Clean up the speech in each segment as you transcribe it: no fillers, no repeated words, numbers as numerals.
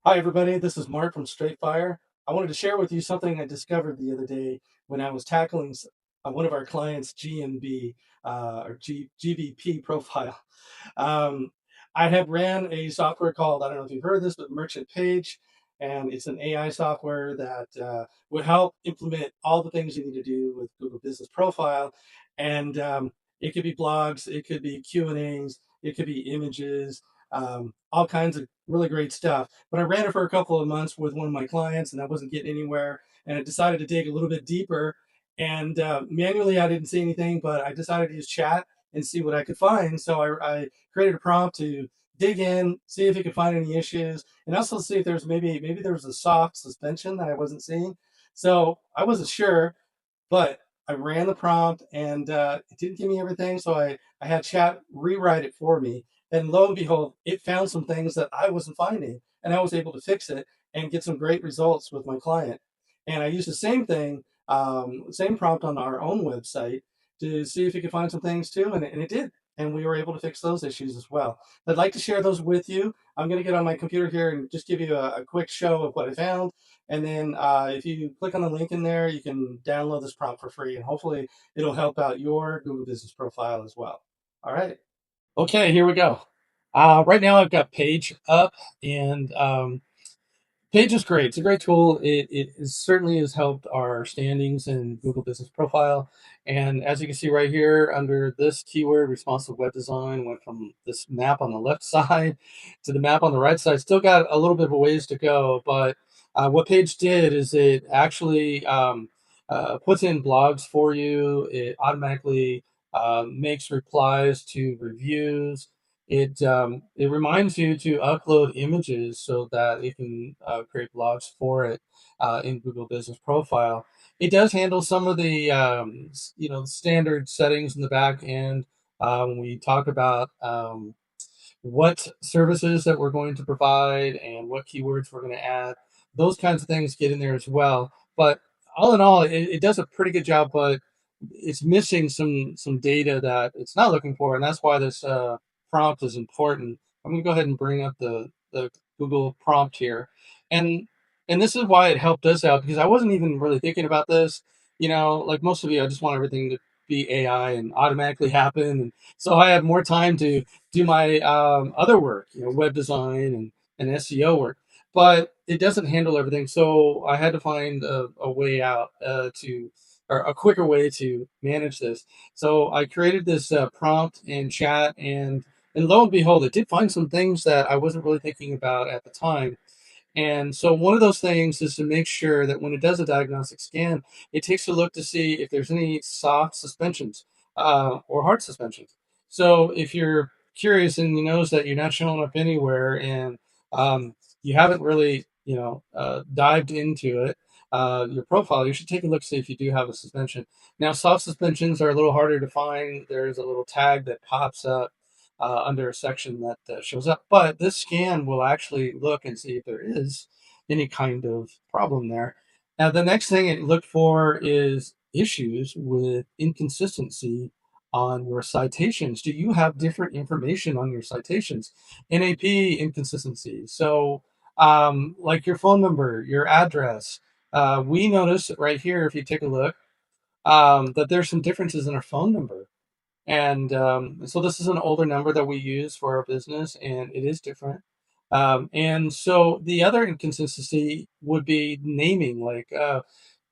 Hi, everybody. This is Mark from Straight Fire. I wanted to share with you something I discovered the other day when I was tackling one of our clients' GMB GBP profile. Um, I had ran a software called, I don't know if you've heard of this, but Merchant Page, and it's an AI software that would help implement all the things you need to do with Google Business Profile. And it could be blogs, it could be Q&As, it could be images, all kinds of really great stuff. But I ran it for a couple of months with one of my clients, and I wasn't getting anywhere. And I decided to dig a little bit deeper. And manually, I didn't see anything, but I decided to use chat and see what I could find. So I created a prompt to dig in, see if it could find any issues, and also see if there's maybe there was a soft suspension that I wasn't seeing. So I wasn't sure, but I ran the prompt and it didn't give me everything. So I had chat rewrite it for me. And lo and behold, it found some things that I wasn't finding. And I was able to fix it and get some great results with my client. And I used the same thing, same prompt on our own website to see if it could find some things too. And it did. And we were able to fix those issues as well. I'd like to share those with you. I'm going to get on my computer here and just give you a quick show of what I found. And then if you click on the link in there, you can download this prompt for free, and hopefully it'll help out your Google Business Profile as well. All right. Okay, here we go. Right now I've got Page up, and Page is great. It's a great tool. Certainly has helped our standings in Google Business Profile. And as you can see right here, under this keyword, responsive web design, went from this map on the left side to the map on the right side. Still got a little bit of a ways to go, but what Page did is it actually puts in blogs for you. It automatically makes replies to reviews. It reminds you to upload images so that you can create blogs for it in Google Business Profile. It does handle some of the standard settings in the back end. When we talk about what services that we're going to provide and what keywords we're going to add, those kinds of things get in there as well. But all in all, it does a pretty good job, but it's missing some data that it's not looking for, and that's why this prompt is important. I'm going to go ahead and bring up the Google prompt here, and and this is why it helped us out because I wasn't even really thinking about this. Like most of you, I just want everything to be AI and automatically happen, and so I have more time to do my other work, web design and SEO work. But it doesn't handle everything, so I had to find a way out to or a quicker way to manage this. So I created this prompt in chat, and lo and behold, it did find some things that I wasn't really thinking about at the time. And so one of those things is to make sure that when it does a diagnostic scan, it takes a look to see if there's any soft suspensions or hard suspensions. So if you're curious and you notice that you're not showing up anywhere and you haven't really, dived into it, your profile, you should take a look to see if you do have a suspension. Now, soft suspensions are a little harder to find. There's a little tag that pops up under a section that shows up. But this scan will actually look and see if there is any kind of problem there. Now, the next thing it looked for is issues with inconsistency on your citations. Do you have different information on your citations? NAP inconsistency. So, like your phone number, your address. We notice right here, if you take a look, that there's some differences in our phone number. And so this is an older number that we use for our business, and it is different. And so the other inconsistency would be naming. Like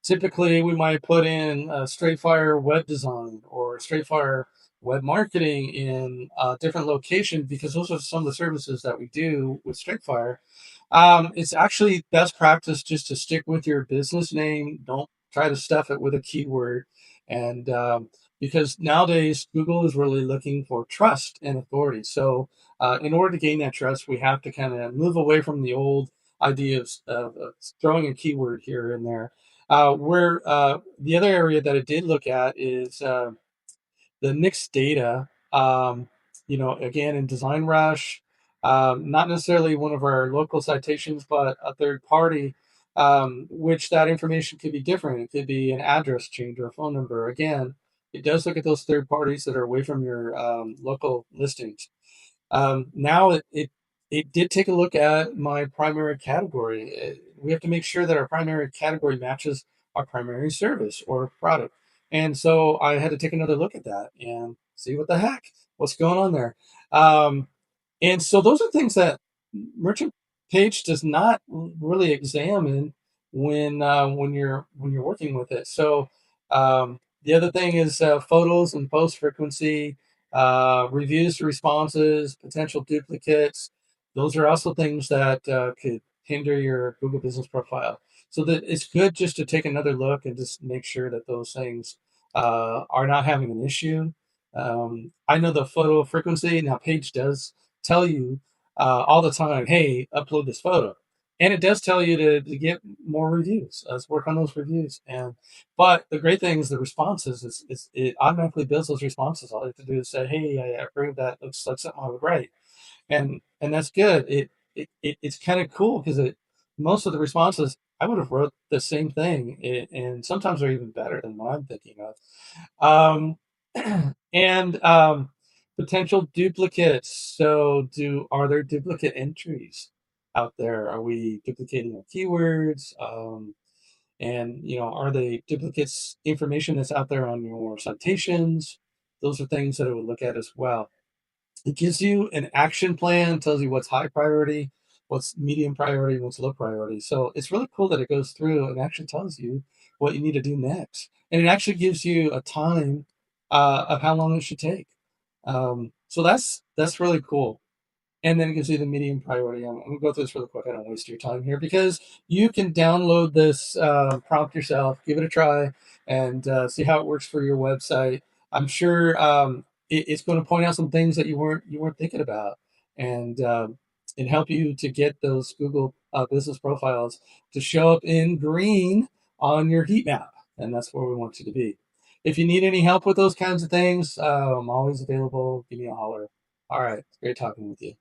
typically, we might put in Straight Fire web design or Straight Fire web marketing in a different location because those are some of the services that we do with Straight Fire. It's actually best practice just to stick with your business name. Don't try to stuff it with a keyword. And because nowadays Google is really looking for trust and authority. So, in order to gain that trust, we have to kind of move away from the old idea of throwing a keyword here and there. Where the other area that it did look at is the mixed data. Again in Design Rush, not necessarily one of our local citations, but a third party, which that information could be different. It could be an address change or a phone number. Again, it does look at those third parties that are away from your local listings. Now it it did take a look at my primary category. We have to make sure that our primary category matches our primary service or product. And so I had to take another look at that and see what the heck, what's going on there. Um, and so those are things that merchant page does not really examine when you're working with it. So the other thing is photos and post frequency, reviews to responses, potential duplicates. Those are also things that could hinder your Google Business Profile. So that it's good just to take another look and just make sure that those things are not having an issue. I know the photo frequency. Now, Page does tell you all the time, hey, upload this photo. And it does tell you to get more reviews. Let's work on those reviews. And but the great thing is the responses. It automatically builds those responses. All you have to do is say, hey, I approve that. Looks like something I would write, and that's good. It's kind of cool because it most of the responses I would have wrote the same thing, and sometimes they're even better than what I'm thinking of. And potential duplicates. So, do are there duplicate entries out there? Are we duplicating our keywords? And are they duplicates information that's out there on your citations? Those are things that I would look at as well. It gives you an action plan, tells you what's high priority, what's medium priority, what's low priority. So it's really cool that it goes through and actually tells you what you need to do next. And it actually gives you a time of how long it should take. So that's really cool. And then it gives you the medium priority. I'm going to go through this really quick. I don't waste your time here because you can download this prompt yourself, give it a try, and see how it works for your website. I'm sure it's going to point out some things that you weren't thinking about, and help you to get those Google business profiles to show up in green on your heat map, and that's where we want you to be. If you need any help with those kinds of things, I'm always available. Give me a holler. All right, great talking with you.